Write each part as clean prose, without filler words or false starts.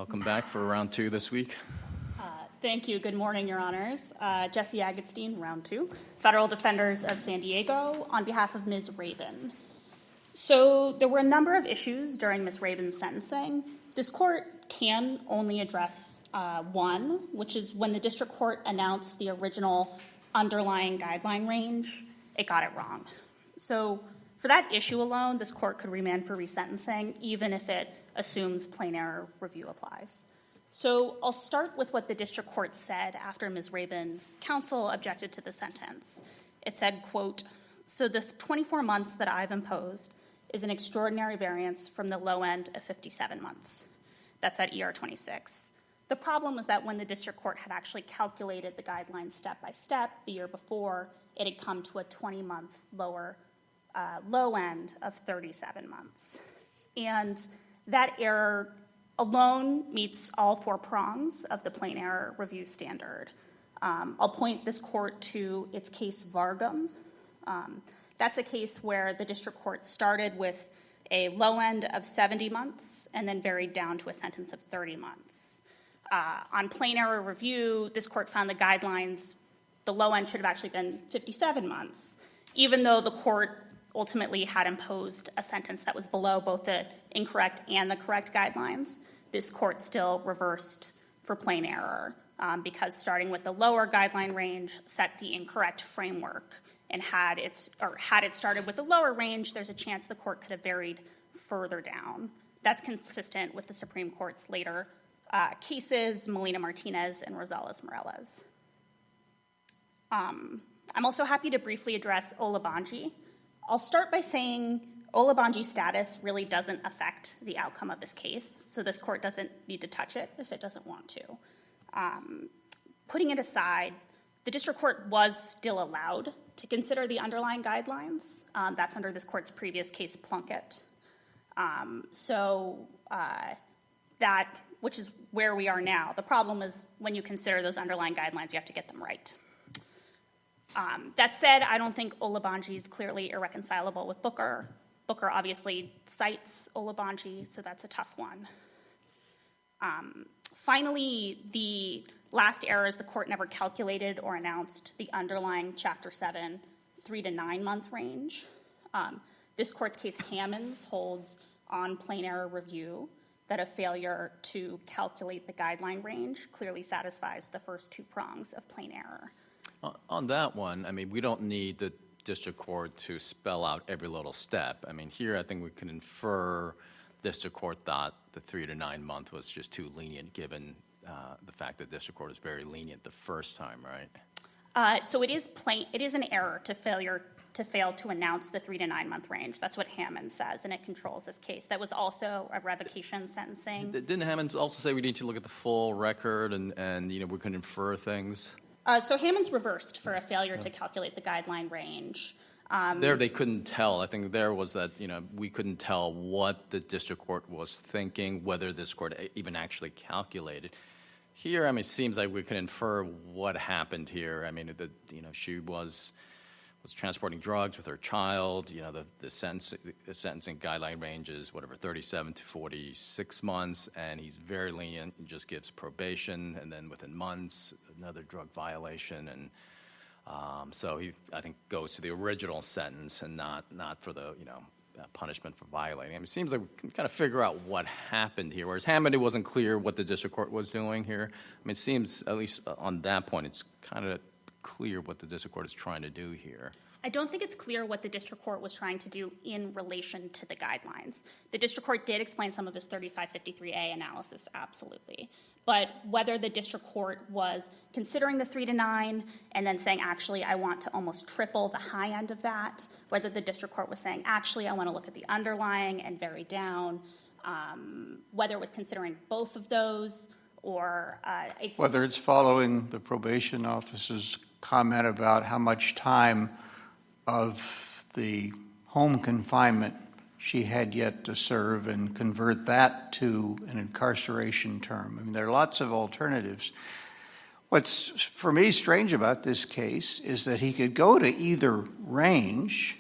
Welcome back for round two this week. Thank you. Good morning, Your Honors. Jesse Agatstein, round two, Federal Defenders of San Diego, on behalf of Ms. Rabin. So there were a number of issues during Ms. Rabin's sentencing. This court can only address one, which is when the district court announced the original underlying guideline range, it got it wrong. So for that issue alone, this court could remand for resentencing, even if it assumes plain error review applies. So I'll start with what the district court said after Ms. Rabin's counsel objected to the sentence. It said, quote, "So the 24 months that I've imposed is an extraordinary variance from the low end of 57 months. That's at ER 26. The problem was that when the district court had actually calculated the guidelines step by step the year before, it had come to a 20-month low end of 37 months. And that error alone meets all four prongs of the plain error review standard. I'll point this court to its case Vargam. That's a case where the district court started with a low end of 70 months and then varied down to a sentence of 30 months. On plain error review, this court found the guidelines, the low end should have actually been 57 months, even though the court ultimately had imposed a sentence that was below both the incorrect and the correct guidelines. This court still reversed for plain error because starting with the lower guideline range set the incorrect framework, and had it started with the lower range, there's a chance the court could have varied further down. That's consistent with the Supreme Court's later cases, Molina-Martinez and Rosales-Morales. I'm also happy to briefly address Olabanji. I'll start by saying Olabanji's status really doesn't affect the outcome of this case, so this court doesn't need to touch it if it doesn't want to. Putting it aside, the district court was still allowed to consider the underlying guidelines. That's under this court's previous case, Plunkett. That, which is where we are now. The problem is when you consider those underlying guidelines, you have to get them right. That said, I don't think Olabanji is clearly irreconcilable with Booker. Booker obviously cites Olabanji, so that's a tough one. Finally, the last error is the court never calculated or announced the underlying Chapter 7 3 to 9 month range. This court's case, Hammonds, holds on plain error review that a failure to calculate the guideline range clearly satisfies the first two prongs of plain error. On that one, I mean, we don't need the district court to spell out every little step. I mean, here I think we can infer district court thought the 3 to 9 month was just too lenient given the fact that district court is very lenient the first time, right? So it is an error to fail to announce the 3 to 9 month range. That's what Hammond says, and it controls this case. That was also a revocation sentencing. Didn't Hammond also say we need to look at the full record and we can infer things? So Hammond's reversed for a failure to calculate the guideline range. There they couldn't tell. I think there was that, we couldn't tell what the district court was thinking, whether this court even actually calculated. Here, I mean, it seems like we can infer what happened here. I mean, she was transporting drugs with her child. The sentencing guideline range is 37 to 46 months, and he's very lenient. He just gives probation, and then within months, another drug violation, and so he, I think, goes to the original sentence and not for the punishment for violating. I mean, it seems like we can kind of figure out what happened here. Whereas Hammond, it wasn't clear what the district court was doing here. I mean, it seems, at least on that point, it's kind of clear what the district court is trying to do here. I don't think it's clear what the district court was trying to do in relation to the guidelines. The district court did explain some of his 3553A analysis, absolutely. But whether the district court was considering the 3 to 9 and then saying, actually, I want to almost triple the high end of that, whether the district court was saying, actually, I want to look at the underlying and vary down, whether it was considering both of those, or whether it's following the probation officer's comment about how much time of the home confinement she had yet to serve and convert that to an incarceration term. I mean, there are lots of alternatives. What's, for me, strange about this case is that he could go to either range,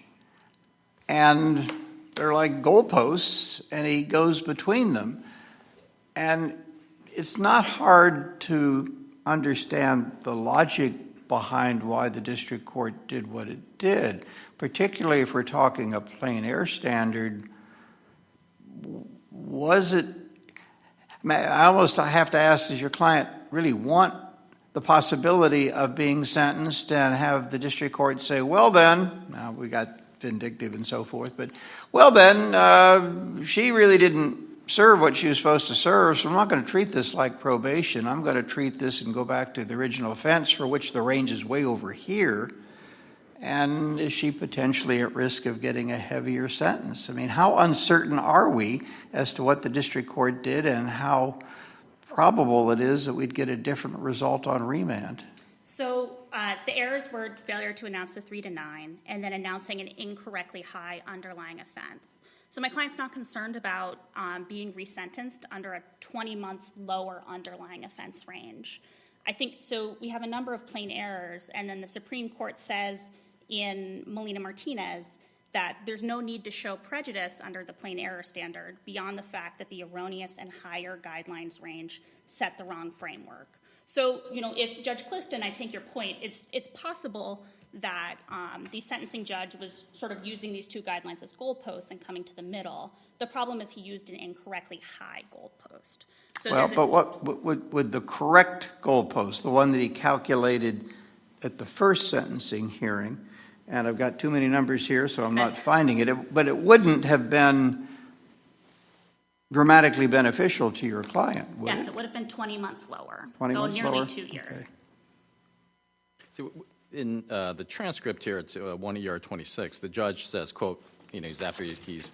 and they're like goalposts, and he goes between them. And it's not hard to understand the logic behind why the district court did what it did, particularly if we're talking a plain air standard. Was it, I almost have to ask, does your client really want the possibility of being sentenced and have the district court say, well then, now we got vindictive and so forth, but well then, she really didn't serve what she was supposed to serve, so I'm not going to treat this like probation. I'm going to treat this and go back to the original offense for which the range is way over here. And is she potentially at risk of getting a heavier sentence? I mean, how uncertain are we as to what the district court did and how probable it is that we'd get a different result on remand? So the errors were failure to announce the 3 to 9 and then announcing an incorrectly high underlying offense. So my client's not concerned about being resentenced under a 20-month lower underlying offense range. I think so. We have a number of plain errors, and then the Supreme Court says in Molina-Martinez that there's no need to show prejudice under the plain error standard beyond the fact that the erroneous and higher guidelines range set the wrong framework. So, if Judge Clifton, I take your point, it's possible that the sentencing judge was sort of using these two guidelines as goalposts and coming to the middle. The problem is he used an incorrectly high goalpost. So what would the correct goalpost, the one that he calculated at the first sentencing hearing, and I've got too many numbers here, so I'm not finding it, but it wouldn't have been dramatically beneficial to your client, would yes, it? it would have been 20 months lower. 20 so months nearly lower? 2 years. Okay. So in the transcript here, it's 1 ER 26. The judge says, quote, he's after he's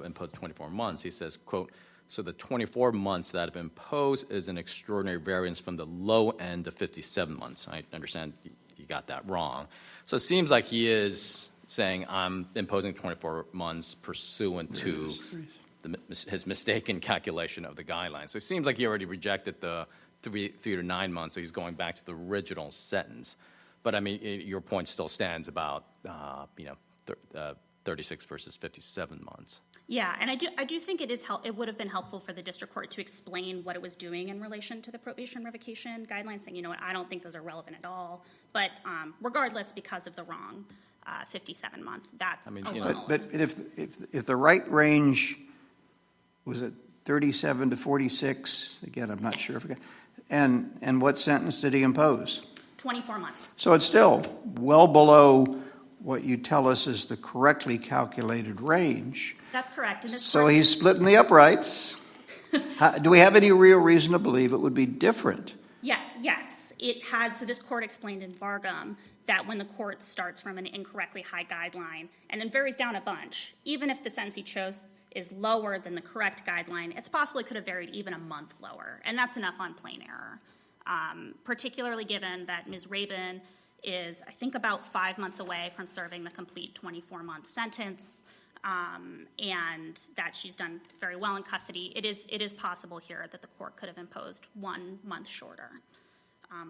imposed 24 months, he says, quote, so the 24 months that have been imposed is an extraordinary variance from the low end of 57 months. I understand you got that wrong. So it seems like he is saying I'm imposing 24 months pursuant to his mistaken calculation of the guidelines. So it seems like he already rejected the 3 to 9 months, so he's going back to the original sentence. But I mean, your point still stands about 36 versus 57 months. Yeah, and I do think it would have been helpful for the district court to explain what it was doing in relation to the probation revocation guidelines, saying, I don't think those are relevant at all. But regardless, because of the wrong 57 month, that's alone. But if the right range was it 37 to 46? Again, I'm not sure. And what sentence did he impose? 24 months. So it's still well below what you tell us is the correctly calculated range. That's correct. And so he's splitting the uprights. Do we have any real reason to believe it would be different? Yes. It had, so this court explained in Vargam that when the court starts from an incorrectly high guideline and then varies down a bunch, even if the sentence he chose is lower than the correct guideline, it's possible it could have varied even a month lower. And that's enough on plain error. Particularly given that Ms. Rabin is, I think, about 5 months away from serving the complete 24-month sentence, and that she's done very well in custody. It is possible here that the court could have imposed 1 month shorter.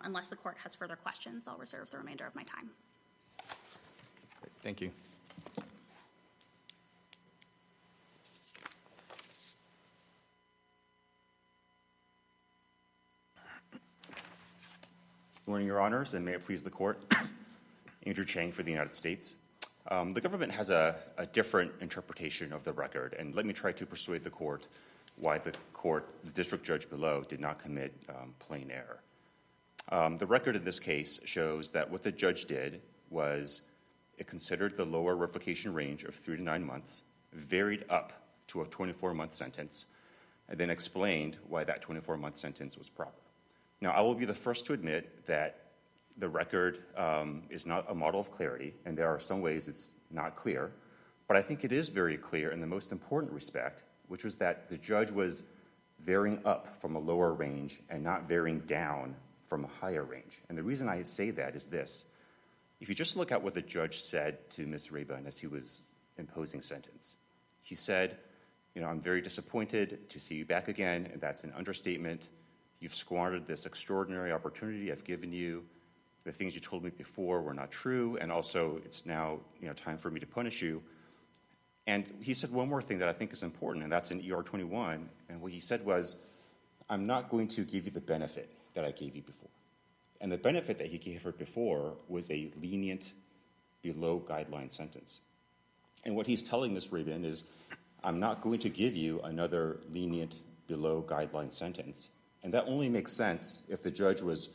Unless the court has further questions, I'll reserve the remainder of my time. Thank you. Good morning, Your Honors, and may it please the Court. Andrew Chang for the United States. The government has a different interpretation of the record, and let me try to persuade the Court why the district judge below, did not commit plain error. The record in this case shows that what the judge did was it considered the lower revocation range of 3 to 9 months, varied up to a 24-month sentence, and then explained why that 24-month sentence was proper. Now, I will be the first to admit that the record is not a model of clarity, and there are some ways it's not clear, but I think it is very clear in the most important respect, which was that the judge was varying up from a lower range and not varying down from a higher range. And the reason I say that is this. If you just look at what the judge said to Ms. Rabin as he was imposing sentence, he said, I'm very disappointed to see you back again, and that's an understatement. You've squandered this extraordinary opportunity I've given you. The things you told me before were not true, and also it's now time for me to punish you. And he said one more thing that I think is important, and that's in ER 21. And what he said was, I'm not going to give you the benefit that I gave you before. And the benefit that he gave her before was a lenient below guideline sentence. And what he's telling Ms. Rabin is, I'm not going to give you another lenient below guideline sentence. And that only makes sense if the judge was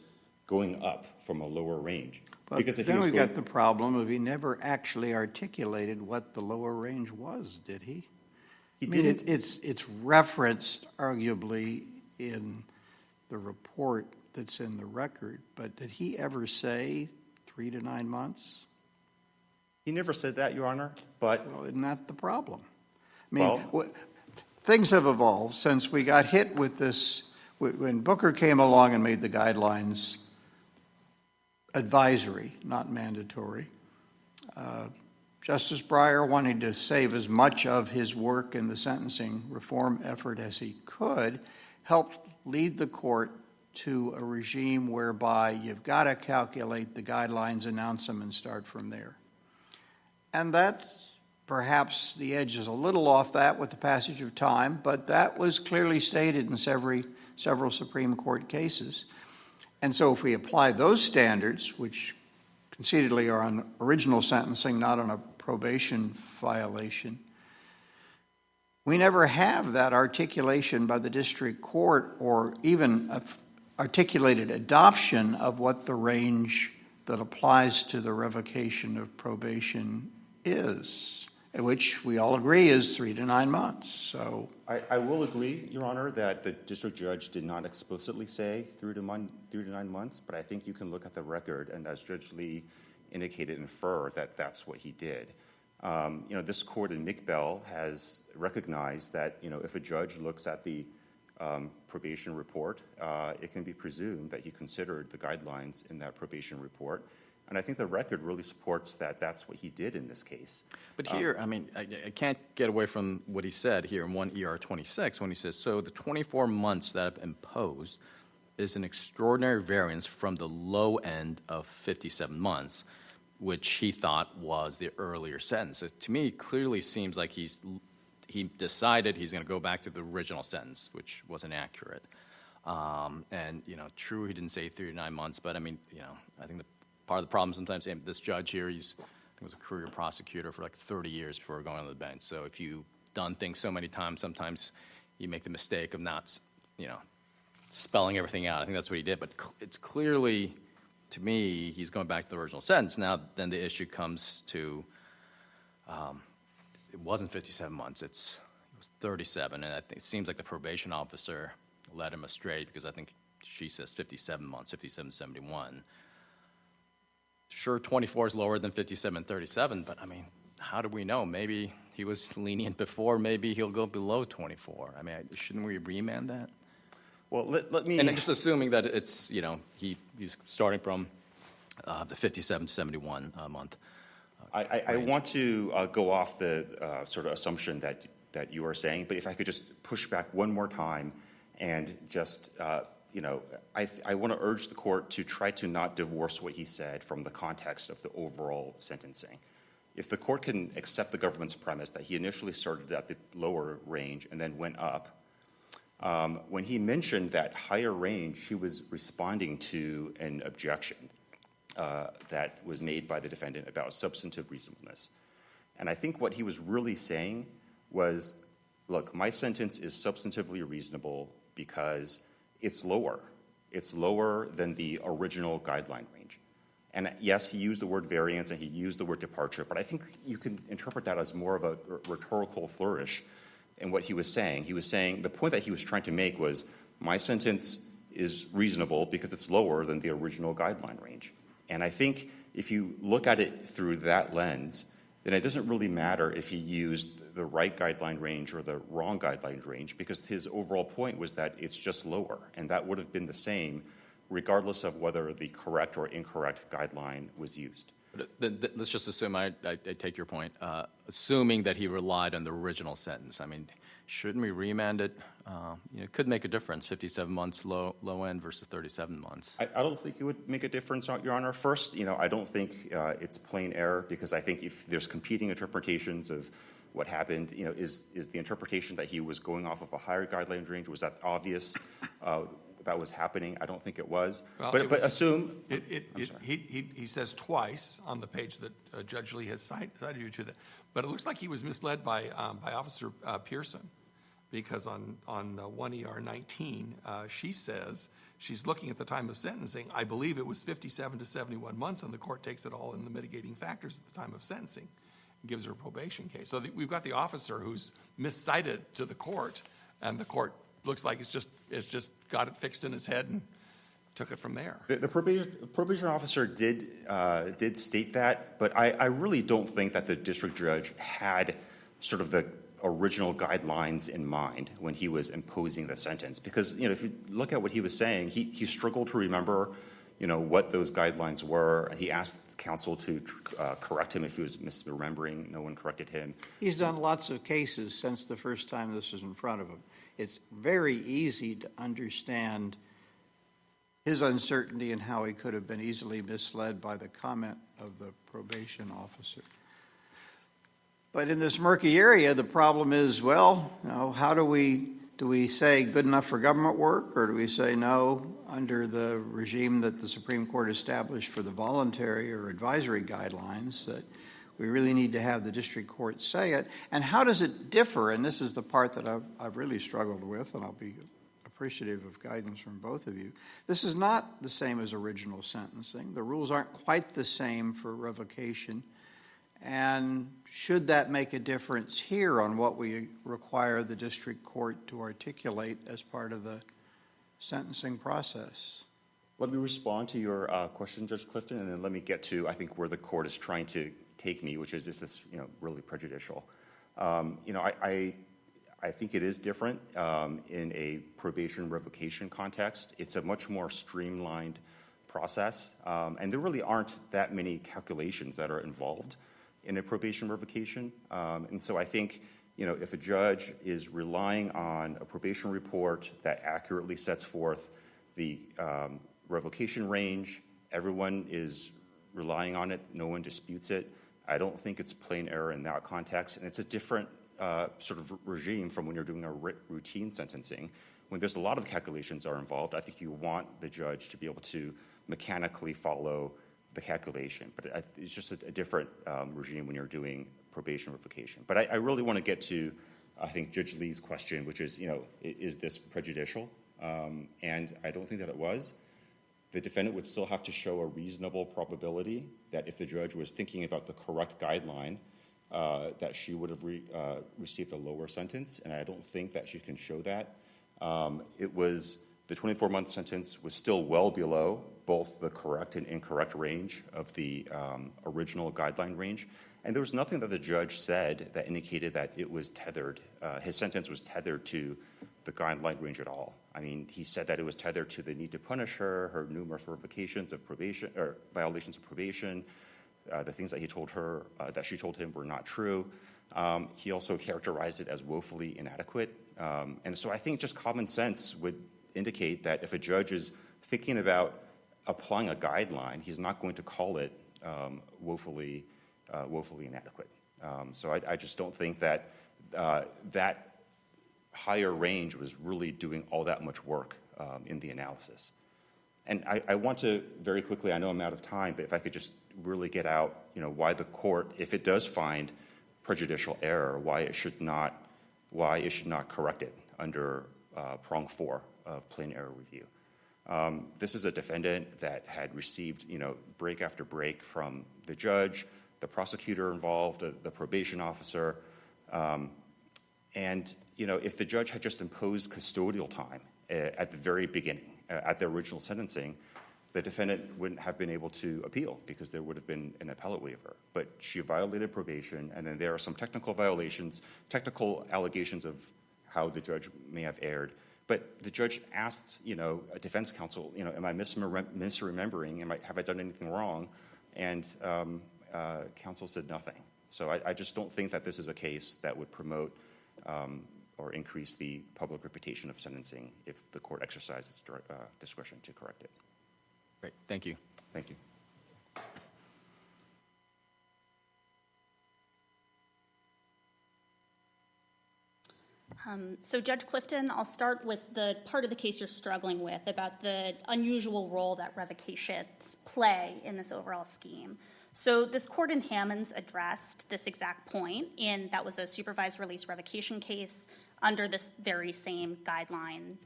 going up from a lower range. But because if then he was we going, got the problem of he never actually articulated what the lower range was, did he? he I mean, didn't. it's referenced arguably in the report that's in the record, but did he ever say 3 to 9 months? He never said that, Your Honor, but Well, isn't that the problem? I mean, Well- things have evolved since we got hit with this. When Booker came along and made the guidelines advisory, not mandatory, Justice Breyer wanted to save as much of his work in the sentencing reform effort as he could, helped lead the court to a regime whereby you've got to calculate the guidelines, announce them, and start from there. And that's perhaps the edge is a little off that with the passage of time, but that was clearly stated in several Supreme Court cases. And so if we apply those standards, which concededly are on original sentencing, not on a probation violation, we never have that articulation by the district court or even articulated adoption of what the range that applies to the revocation of probation is, which we all agree is 3 to 9 months. So I will agree, Your Honor, that the district judge did not explicitly say 3 to 9 months, but I think you can look at the record and, as Judge Lee indicated, infer that that's what he did. This court in McBell has recognized that, if a judge looks at the probation report, it can be presumed that he considered the guidelines in that probation report. And I think the record really supports that that's what he did in this case. But here, I can't get away from what he said here in 1 ER 26 when he says, so the 24 months that I've imposed is an extraordinary variance from the low end of 57 months, which he thought was the earlier sentence. It, to me, clearly seems like he decided he's going to go back to the original sentence, which wasn't accurate. True, he didn't say 3 to 9 months, but I think part of the problem sometimes, this judge here, I think was a career prosecutor for like 30 years before going on the bench. So if you've done things so many times, sometimes you make the mistake of not, spelling everything out. I think that's what he did. But it's clearly, to me, he's going back to the original sentence. Now, then the issue comes to, it wasn't 57 months. It was 37. And I think it seems like the probation officer led him astray because I think she says 57 months, 57, 71. Sure, 24 is lower than 57 and 37, but how do we know? Maybe he was lenient before. Maybe he'll go below 24. Shouldn't we remand that? Well, let me... And just assuming that it's, he's starting from the 57 to 71 month. I want to go off the sort of assumption that you are saying, but if I could just push back one more time and just... I want to urge the court to try to not divorce what he said from the context of the overall sentencing. If the court can accept the government's premise that he initially started at the lower range and then went up, when he mentioned that higher range, he was responding to an objection that was made by the defendant about substantive reasonableness. And I think what he was really saying was, look, my sentence is substantively reasonable because it's lower. It's lower than the original guideline range. And yes, he used the word variance and he used the word departure, but I think you can interpret that as more of a rhetorical flourish in what he was saying. He was saying the point that he was trying to make was my sentence is reasonable because it's lower than the original guideline range. And I think if you look at it through that lens, then it doesn't really matter if he used the right guideline range or the wrong guideline range, because his overall point was that it's just lower, and that would have been the same regardless of whether the correct or incorrect guideline was used. Let's just assume, I take your point, assuming that he relied on the original sentence. I mean, shouldn't we remand it? It could make a difference, 57 months low end versus 37 months. I don't think it would make a difference, Your Honor. First, I don't think it's plain error, because I think if there's competing interpretations of what happened, is the interpretation that he was going off of a higher guideline range, was that obvious that was happening? I don't think it was. Well, but assume. He says twice on the page that Judge Lee has cited you to that, but it looks like he was misled by Officer Pearson, because on 1 ER 19, she says she's looking at the time of sentencing. I believe it was 57 to 71 months, and the court takes it all in the mitigating factors at the time of sentencing and gives her a probation case. So we've got the officer who's miscited to the court, and the court looks like it's just got it fixed in his head and took it from there. The probation officer did state that, but I really don't think that the district judge had sort of the original guidelines in mind when he was imposing the sentence. Because, if you look at what he was saying, he struggled to remember, what those guidelines were. He asked counsel to correct him if he was misremembering. No one corrected him. He's done lots of cases since the first time this was in front of him. It's very easy to understand his uncertainty and how he could have been easily misled by the comment of the probation officer. But in this murky area, the problem is, how do we say good enough for government work, or do we say no under the regime that the Supreme Court established for the voluntary or advisory guidelines, that we really need to have the district court say it? And how does it differ? And this is the part that I've really struggled with, and I'll be appreciative of guidance from both of you. This is not the same as original sentencing. The rules aren't quite the same for revocation. And should that make a difference here on what we require the district court to articulate as part of the sentencing process? Let me respond to your question, Judge Clifton, and then let me get to, I think, where the court is trying to take me, which is this, really prejudicial? I think it is different in a probation revocation context. It's a much more streamlined process, and there really aren't that many calculations that are involved in a probation revocation. And so I think, if a judge is relying on a probation report that accurately sets forth the revocation range, everyone is relying on it, no one disputes it, I don't think it's plain error in that context. And it's a different sort of regime from when you're doing a routine sentencing. When there's a lot of calculations are involved, I think you want the judge to be able to mechanically follow the calculation. But it's just a different regime when you're doing probation revocation. But I really want to get to, I think, Judge Lee's question, which is, is this prejudicial? And I don't think that it was. The defendant would still have to show a reasonable probability that if the judge was thinking about the correct guideline, that she would have received a lower sentence, and I don't think that she can show that. The 24-month sentence was still well below both the correct and incorrect range of the original guideline range, and there was nothing that the judge said that indicated that it was tethered. His sentence was tethered to the guideline range at all. I mean, he said that it was tethered to the need to punish her numerous revocations of probation or violations of probation. The things that he told her, that she told him, were not true. He also characterized it as woefully inadequate. And so I think just common sense would indicate that if a judge is thinking about applying a guideline, he's not going to call it woefully inadequate. So I just don't think that that higher range was really doing all that much work in the analysis. And I want to very quickly, I know I'm out of time, but if I could just really get out, why the court, if it does find prejudicial error, why it should not correct it under prong 4 of plain error review. This is a defendant that had received, break after break from the judge, the prosecutor involved, the probation officer, and if the judge had just imposed custodial time at the very beginning, at the original sentencing, the defendant wouldn't have been able to appeal because there would have been an appellate waiver. But she violated probation, and then there are some technical violations, technical allegations of how the judge may have erred. But the judge asked, a defense counsel, am I misremembering? Have I done anything wrong? and counsel said nothing. So I just don't think that this is a case that would promote or increase the public reputation of sentencing if the court exercises discretion to correct it. Great, thank you. Thank you. So Judge Clifton, I'll start with the part of the case you're struggling with about the unusual role that revocations play in this overall scheme. So this court in Hammonds addressed this exact point, and that was a supervised release revocation case under this very same guideline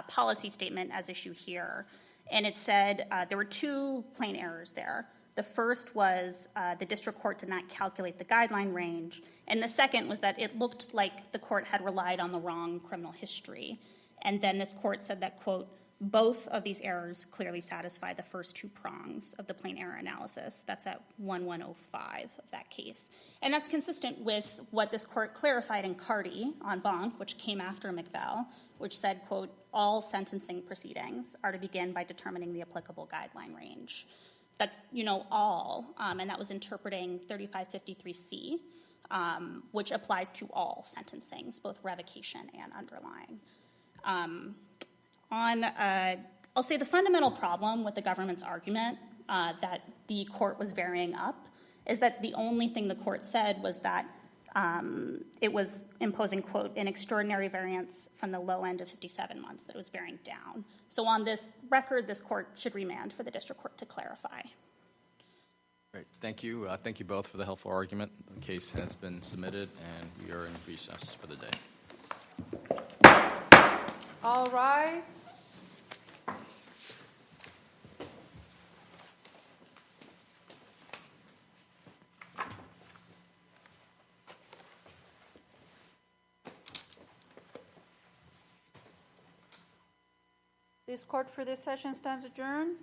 policy statement as issue here. And it said there were two plain errors there. The first was the district court did not calculate the guideline range, and the second was that it looked like the court had relied on the wrong criminal history. And then this court said that, quote, both of these errors clearly satisfy the first two prongs of the plain error analysis. That's at 1105 of that case. And that's consistent with what this court clarified in Carty en banc, which came after McVell, which said, quote, all sentencing proceedings are to begin by determining the applicable guideline range. That's, all, and that was interpreting 3553C, which applies to all sentencings, both revocation and underlying. I'll say the fundamental problem with the government's argument that the court was varying up is that the only thing the court said was that it was imposing, quote, an extraordinary variance from the low end of 57 months, that it was varying down. So on this record, this court should remand for the district court to clarify. Great, thank you. Thank you both for the helpful argument. The case has been submitted, and we are in recess for the day. All rise. This court for this session stands adjourned.